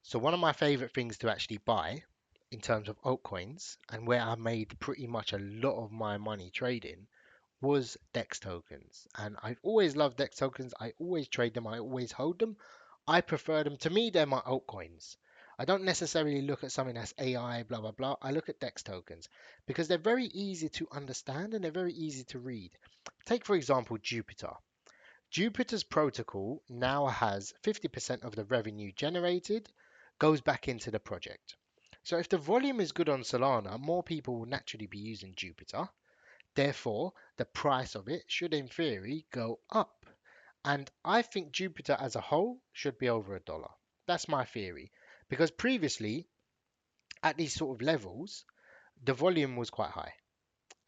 So one of my favorite things to actually buy in terms of altcoins and where I made pretty much a lot of my money trading was DEX tokens. And I've always loved DEX tokens. I always trade them. I always hold them. I prefer them. To me, they're my altcoins. I don't necessarily look at something that's AI, blah, blah, blah. I look at DEX tokens because they're very easy to understand and they're very easy to read. Take, for example, Jupiter. Jupiter's protocol now has 50% of the revenue generated goes back into the project. So if the volume is good on Solana, more people will naturally be using Jupiter. Therefore, the price of it should, in theory, go up. And I think Jupiter as a whole should be over $1. That's my theory. Because previously, at these sort of levels, the volume was quite high.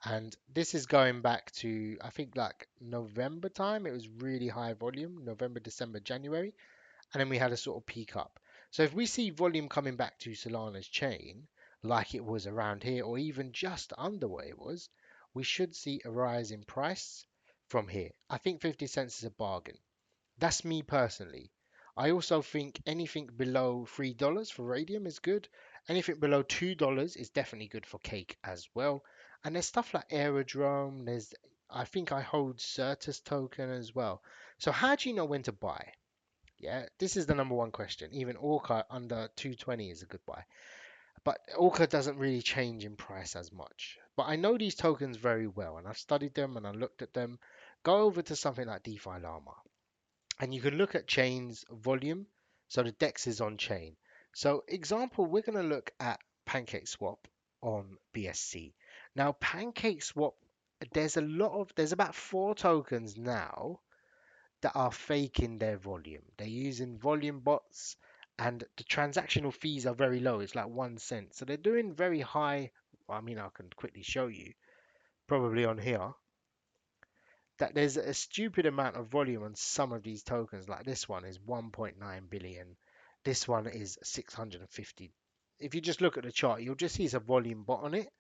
And this is going back to, I think, like November time. It was really high volume, November, December, January. And then we had a sort of peak up. So if we see volume coming back to Solana's chain, like it was around here, or even just under where it was, we should see a rise in price from here. I think 50 cents is a bargain. That's me personally. I also think anything below $3 for radium is good. Anything below $2 is definitely good for cake as well. And there's stuff like Aerodrome. I think I hold Certus token as well. So how do you know when to buy? Yeah, this is the number one question. Even Orca under 220 is a good buy. But Orca doesn't really change in price as much. But I know these tokens very well and I've studied them and I looked at them. Go over to something like DeFi Llama and you can look at chains volume. So the DEX is on chain. So example, we're going to look at PancakeSwap on BSC. Now PancakeSwap, there's about 4 tokens now that are faking their volume. They're using volume bots and the transactional fees are very low. It's like 1 cent. So they're doing very high. I mean, I can quickly show you probably on here that there's a stupid amount of volume on some of these tokens. Like this one is 1.9 billion. This one is 650. If you just look at the chart, you'll just see it's a volume bot on it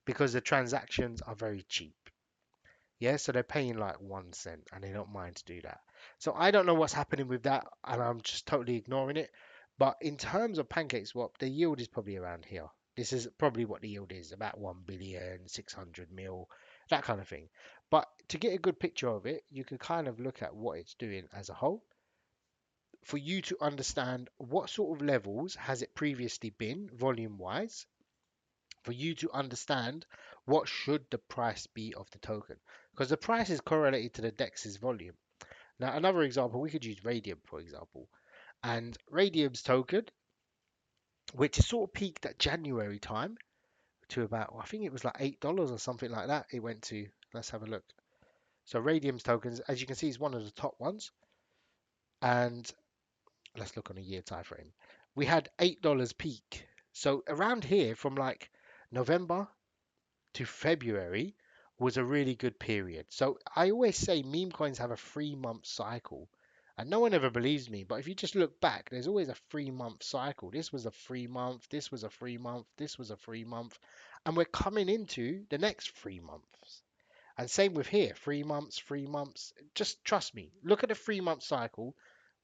because the transactions are very cheap. Yeah, so they're paying like 1 cent and they don't mind to do that. So I don't know what's happening with that and I'm just totally ignoring it. But in terms of PancakeSwap, the yield is probably around here. This is probably what the yield is, about 1 billion, 600 mil, that kind of thing. But to get a good picture of it, you can kind of look at what it's doing as a whole for you to understand what sort of levels has it previously been volume wise for you to understand what should the price be of the token because the price is correlated to the dex's volume. Now another example, we could use radium for example, and radium's token, which is sort of peaked at January time to about, I think it was like $8 or something like that it went to. Let's have a look. So radium's tokens, as you can see, is one of the top ones, and let's look on a year time frame. We had $8 peak, so around here from like November to February was a really good period. So I always say meme coins have a 3 month cycle. And no one ever believes me, but if you just look back, there's always a 3 month cycle. This was a 3 month, this was a 3 month, this was a 3 month, and we're coming into the next 3 months. And same with here, 3 months, 3 months. Just trust me, look at the 3 month cycle.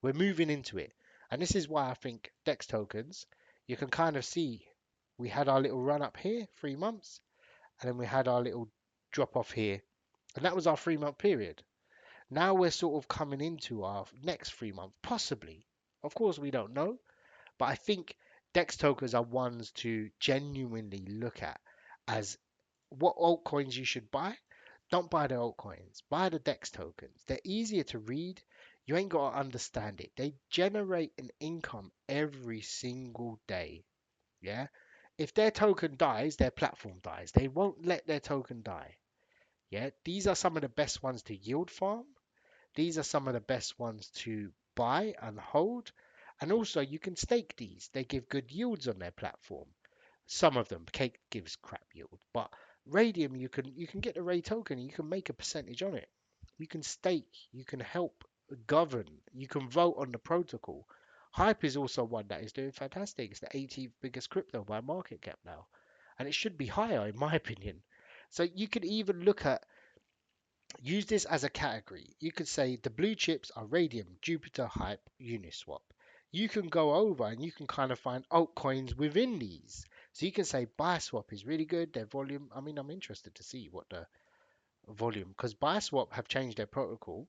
We're moving into it. And this is why I think DEX tokens, you can kind of see we had our little run up here, 3 months, and then we had our little drop off here, and that was our 3 month period. Now we're sort of coming into our next 3 month, possibly. Of course, we don't know, but I think DEX tokens are ones to genuinely look at as what altcoins you should buy. Don't buy the altcoins, buy the DEX tokens. They're easier to read. You ain't got to understand it. They generate an income every single day. Yeah. If their token dies, their platform dies. They won't let their token die. Yeah, these are some of the best ones to yield farm. These are some of the best ones to buy and hold. And also you can stake these. They give good yields on their platform. Some of them, Cake gives crap yield, but Radium you can get the Ray token and you can make a percentage on it. You can stake, you can help govern, you can vote on the protocol. Hype is also one that is doing fantastic. It's the 18th biggest crypto by market cap now, and it should be higher in my opinion. So you could even look at use this as a category. You could say the blue chips are Radium, Jupiter, Hype, Uniswap. you can go over and you can kind of find altcoins within these. So you can say BuySwap is really good. Their volume, I mean, I'm interested to see what the volume, because BuySwap have changed their protocol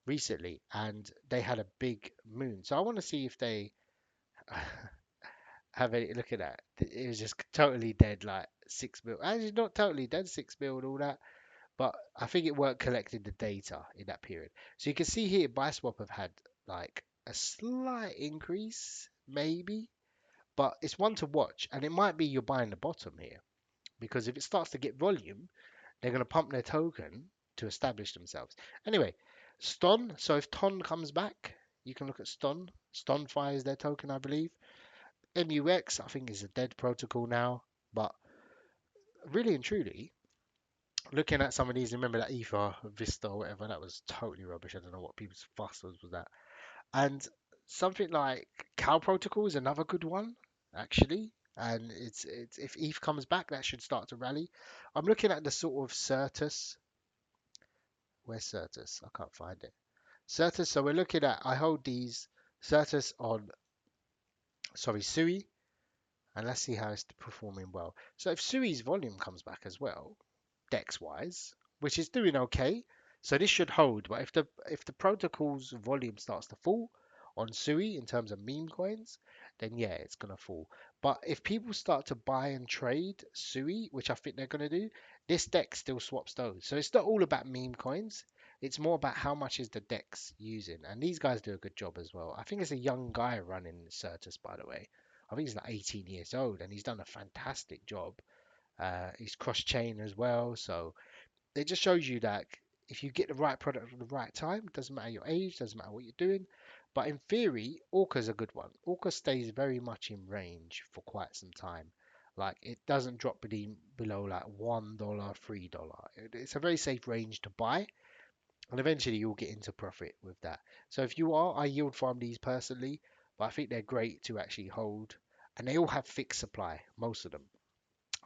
recently and they had a big moon. So I want to see if they have a look at that. It was just totally dead, like 6 mil. Actually, not totally dead, 6 mil and all that. But I think it weren't collecting the data in that period. So you can see here, BuySwap have had like a slight increase, maybe, but it's one to watch. And it might be you're buying the bottom here because if it starts to get volume, they're going to pump their token to establish themselves. Anyway, Ston. So if Ton comes back, you can look at Ston. Stonfi is their token, I believe. MUX, I think, is a dead protocol now. But really and truly, looking at some of these, remember that Ether Vista or whatever, that was totally rubbish. I don't know what people's fuss was with that. And something like Cow Protocol is another good one, actually. And it's if ETH comes back, that should start to rally. I'm looking at the sort of Certus. Where's Certus? I can't find it. Certus. So we're looking at. I hold these Certus on. Sorry, Sui, and let's see how it's performing well. So if Sui's volume comes back as well, dex wise, which is doing okay. So this should hold, but if the protocol's volume starts to fall on Sui in terms of meme coins, then yeah, it's gonna fall. But if people start to buy and trade Sui, which I think they're gonna do, this dex still swaps those. So it's not all about meme coins. It's more about how much is the dex using, and these guys do a good job as well. I think it's a young guy running Certus, by the way. I think he's like 18 years old, and he's done a fantastic job. He's cross-chain as well, so it just shows you that if you get the right product at the right time, doesn't matter your age, doesn't matter what you're doing. But in theory, Orca's a good one. Orca stays very much in range for quite some time. Like it doesn't drop below like $1, $3. It's a very safe range to buy, and eventually you'll get into profit with that. So if you are, I yield farm these personally, but I think they're great to actually hold, and they all have fixed supply, most of them.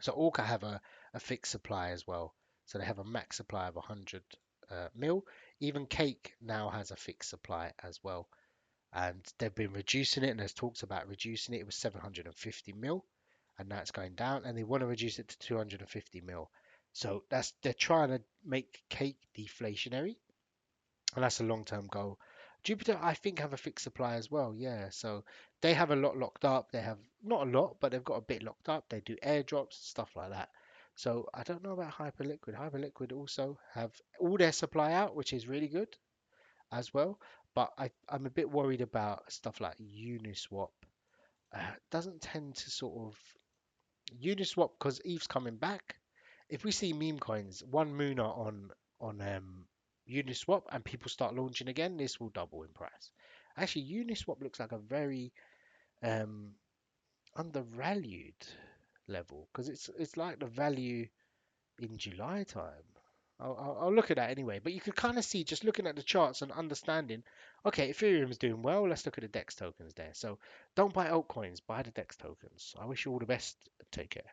So Orca have a fixed supply as well. So they have a max supply of 100 mil. Even Cake now has a fixed supply as well. And they've been reducing it, and there's talks about reducing it. It was 750 mil, and now it's going down, and they want to reduce it to 250 mil. So they're trying to make Cake deflationary, and that's a long-term goal. Jupiter, I think, have a fixed supply as well. Yeah, so they have a lot locked up. They have not a lot, but they've got a bit locked up. They do airdrops, stuff like that. So I don't know about Hyperliquid. Hyperliquid also have all their supply out, which is really good as well. But I'm a bit worried about stuff like Uniswap. Doesn't tend to sort of Uniswap because ETH's coming back. If we see meme coins, one Mooner on Uniswap and people start launching again, this will double in price. Actually, Uniswap looks like a very um, undervalued level because it's like the value in July time. I'll look at that anyway. But you could kind of see just looking at the charts and understanding, okay, Ethereum's doing well. Let's look at the DEX tokens there. So don't buy altcoins, buy the DEX tokens. I wish you all the best. Take care.